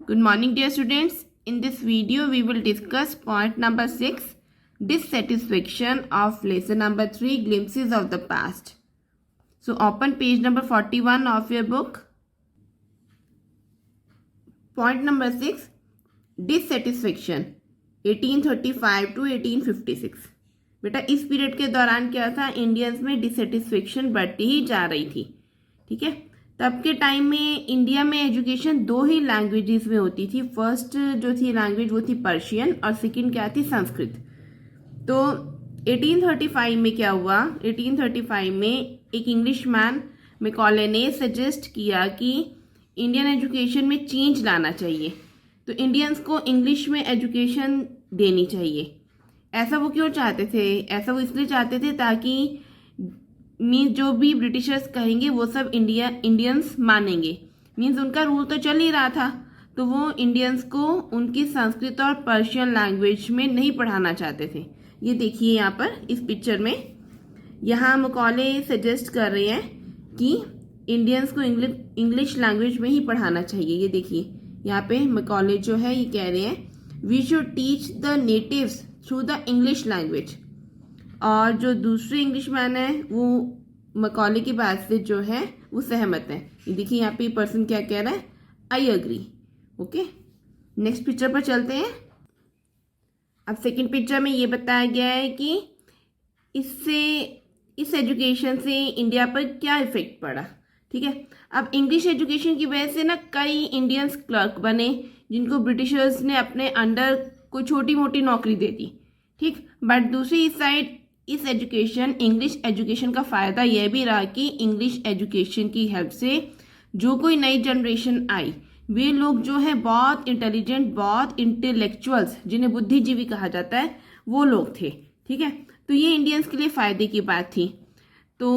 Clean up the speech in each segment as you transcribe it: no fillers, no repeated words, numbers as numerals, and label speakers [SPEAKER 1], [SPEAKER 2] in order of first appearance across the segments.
[SPEAKER 1] Good morning, dear students. In this video, we will discuss point number 6, dissatisfaction of lesson number 3, glimpses of the past. So, open page number 41 of your book. Point number 6, dissatisfaction 1835 to 1856. बेटा इस period के दौरान क्या था, Indians में dissatisfaction बढ़ती ही जा रही थी. ठीक है, तब के टाइम में इंडिया में एजुकेशन दो ही लैंग्वेजेस में होती थी. फर्स्ट जो थी लैंग्वेज वो थी पर्शियन और सेकंड क्या थी, संस्कृत. तो 1835 में क्या हुआ, 1835 में एक इंग्लिश मैन मैकॉले ने सजेस्ट किया कि इंडियन एजुकेशन में चेंज लाना चाहिए, तो इंडियंस को इंग्लिश में एजुकेशन देनी चाहिए. ऐसा वो क्यों चाहते थे, ऐसा वो इसलिए चाहते थे ताकि मीन्स जो भी ब्रिटिशर्स कहेंगे वो सब इंडियंस मानेंगे. मीन्स उनका रूल तो चल ही रहा था, तो वो इंडियंस को उनकी संस्कृत और पर्शियन लैंग्वेज में नहीं पढ़ाना चाहते थे. ये देखिए यहाँ पर इस पिक्चर में, यहाँ मैकॉले सजेस्ट कर रहे हैं कि इंडियंस को इंग्लिश लैंग्वेज में ही पढ़ाना चाहिए. ये देखिए यहाँ पे मैकॉले जो है ये कह रहे हैं we should teach the natives through the English language. और जो दूसरे इंग्लिश मैन है वो मैकॉले की बात से जो है वो सहमत है. ये देखिए यहाँ पे पर्सन क्या कह रहा है, I agree. Okay, next picture पर चलते हैं. अब सेकंड पिक्चर में ये बताया गया है कि इस एजुकेशन से इंडिया पर क्या इफेक्ट पड़ा. ठीक है, अब इंग्लिश एजुकेशन की वजह से ना कई इंडियंस क्लर्क बने जिनको ब्रिटिशर्स ने अपने अंडर कोई छोटी मोटी नौकरी दे दी. ठीक, बट दूसरी साइड इस एजुकेशन इंग्लिश एजुकेशन का फ़ायदा यह भी रहा कि इंग्लिश एजुकेशन की हेल्प से जो कोई नई जनरेशन आई वे लोग जो है बहुत इंटेलिजेंट, बहुत इंटेलेक्चुअल्स, जिन्हें बुद्धिजीवी कहा जाता है, वो लोग थे. ठीक है, तो ये इंडियंस के लिए फ़ायदे की बात थी. तो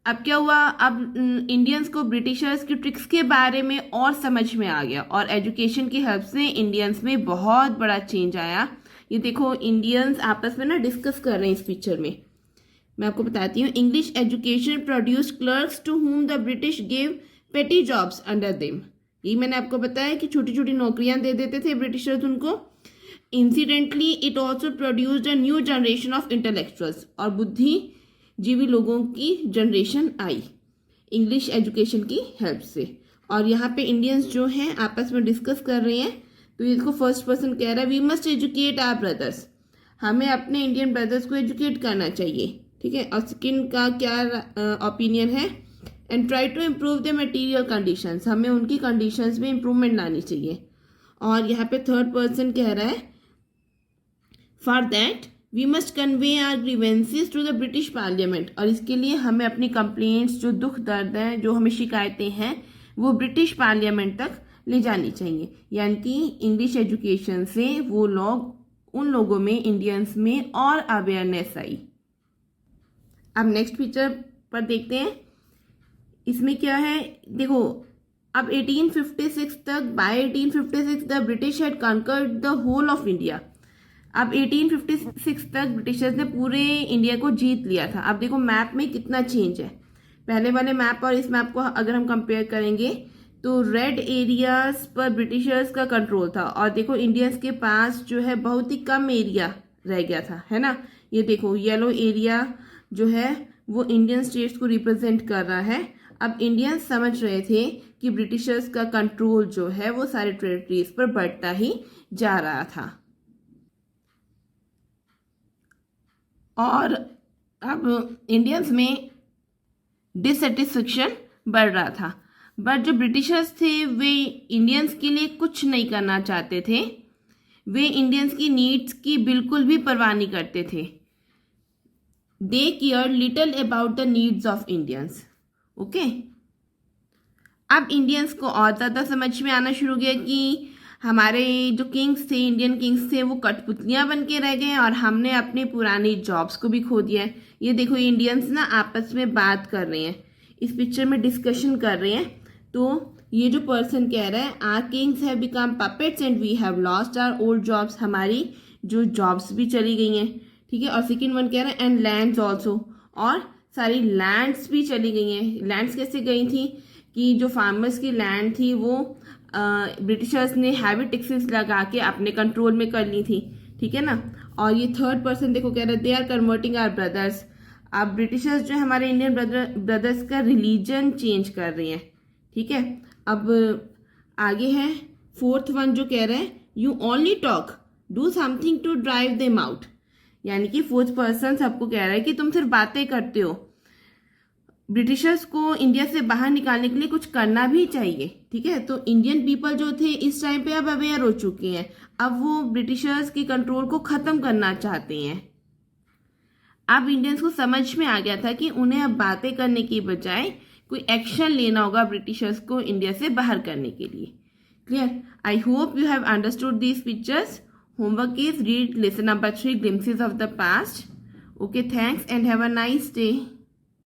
[SPEAKER 1] अब क्या हुआ, अब इंडियंस को ब्रिटिशर्स की ट्रिक्स के बारे में और समझ में आ गया और एजुकेशन की हेल्प से इंडियंस में बहुत बड़ा चेंज आया. ये देखो इंडियंस आपस में ना डिस्कस कर रहे हैं इस पिक्चर में. मैं आपको बताती हूँ. English education produce clerks to whom the British give petty jobs under them. ये मैंने आपको बताया कि छोटी छोटी नौकरियां दे देते थे ब्रिटिशर्स उनको. Incidentally it also produced a new generation of intellectuals, और बुद्धिजीवी लोगों की जनरेशन आई इंग्लिश एजुकेशन की हेल्प से. और यहाँ पे इंडियंस जो हैं आपस में डिस्कस कर रहे हैं. तो ये देखो फर्स्ट पर्सन कह रहा है we must educate our brothers, हमें अपने इंडियन ब्रदर्स को एजुकेट करना चाहिए. ठीक है, और सेकंड का क्या ओपिनियन है, and try to improve the material conditions, हमें उनकी कंडीशंस में इम्प्रूवमेंट लानी चाहिए. और यहाँ पे थर्ड पर्सन कह रहा है for that we must convey our grievances to the British parliament, और इसके लिए हमें अपनी कंप्लेंट्स, जो दुख दर्द हैं, जो हमें शिकायतें हैं, वो ब्रिटिश पार्लियामेंट तक ले जानी चाहिए. यानी कि इंग्लिश एजुकेशन से वो लोग, उन लोगों में, इंडियंस में और अवेयरनेस आई. अब नेक्स्ट पिक्चर पर देखते हैं. इसमें क्या है, देखो अब 1856 तक, by 1856 the British had conquered the whole of India. अब 1856 तक ब्रिटिशर्स ने पूरे इंडिया को जीत लिया था. अब देखो मैप में कितना चेंज है. पहले वाले मैप और इस मैप को अगर हम कंपेयर करेंगे तो रेड एरियाज पर ब्रिटिशर्स का कंट्रोल था, और देखो इंडियंस के पास जो है बहुत ही कम एरिया रह गया था, है ना. ये देखो येलो एरिया जो है वो इंडियन स्टेट्स को रिप्रेजेंट कर रहा है. अब इंडियंस समझ रहे थे कि ब्रिटिशर्स का कंट्रोल जो है वो सारे टेरिटरीज पर बढ़ता ही जा रहा था. और अब इंडियंस में डिससेटिस्फेक्शन बढ़ रहा था, बट जो ब्रिटिशर्स थे वे इंडियंस के लिए कुछ नहीं करना चाहते थे. वे इंडियंस की नीड्स की बिल्कुल भी परवाह नहीं करते थे. They care little about the needs of Indians. Okay, अब इंडियंस को और ज़्यादा समझ में आना शुरू हो गया कि हमारे जो किंग्स थे, इंडियन किंग्स थे, वो कठपुतलियाँ बन के रह गए और हमने अपने पुरानी जॉब्स को भी खो दिया है. ये देखो इंडियंस ना आपस में बात कर रहे हैं, इस पिक्चर में डिस्कशन कर रहे हैं. तो ये जो पर्सन कह रहा है our kings have become puppets and we have lost our old jobs, हमारी जो जॉब्स भी चली गई हैं. ठीक है, और सेकंड वन कह रहा है एंड लैंड्स ऑल्सो, और सारी लैंड्स भी चली गई हैं. लैंड्स कैसे गई थी कि जो फार्मर्स की लैंड थी वो ब्रिटिशर्स ने हैवी टैक्सेस लगा के अपने कंट्रोल में कर ली थी, ठीक है ना। और ये थर्ड पर्सन देखो कह रहे they are converting our brothers. अब ब्रिटिशर्स जो हमारे इंडियन ब्रदर्स का रिलीजन चेंज कर रही हैं, ठीक है। अब आगे है फोर्थ वन जो कह रहे हैं you only talk do something to drive them out. यानी कि फोर्थ पर्सन सबको कह रहा है कि तुम सिर्फ बातें करते हो, ब्रिटिशर्स को इंडिया से बाहर निकालने के लिए कुछ करना भी चाहिए, ठीक है। तो इंडियन पीपल जो थे इस टाइम पे अब अवेयर हो चुके हैं, अब वो ब्रिटिशर्स की कंट्रोल को खत्म करना चाहते हैं। अब इंडियंस को समझ में आ गया था कि उन्हें अब बातें करने की बजाय कोई एक्शन लेना होगा ब्रिटिशर्स को इंडिया से बाहर करने के लिए। Clear? I hope you have understood these pictures. Homework is read lesson number 3 glimpses of the past. Okay, thanks and have a nice day.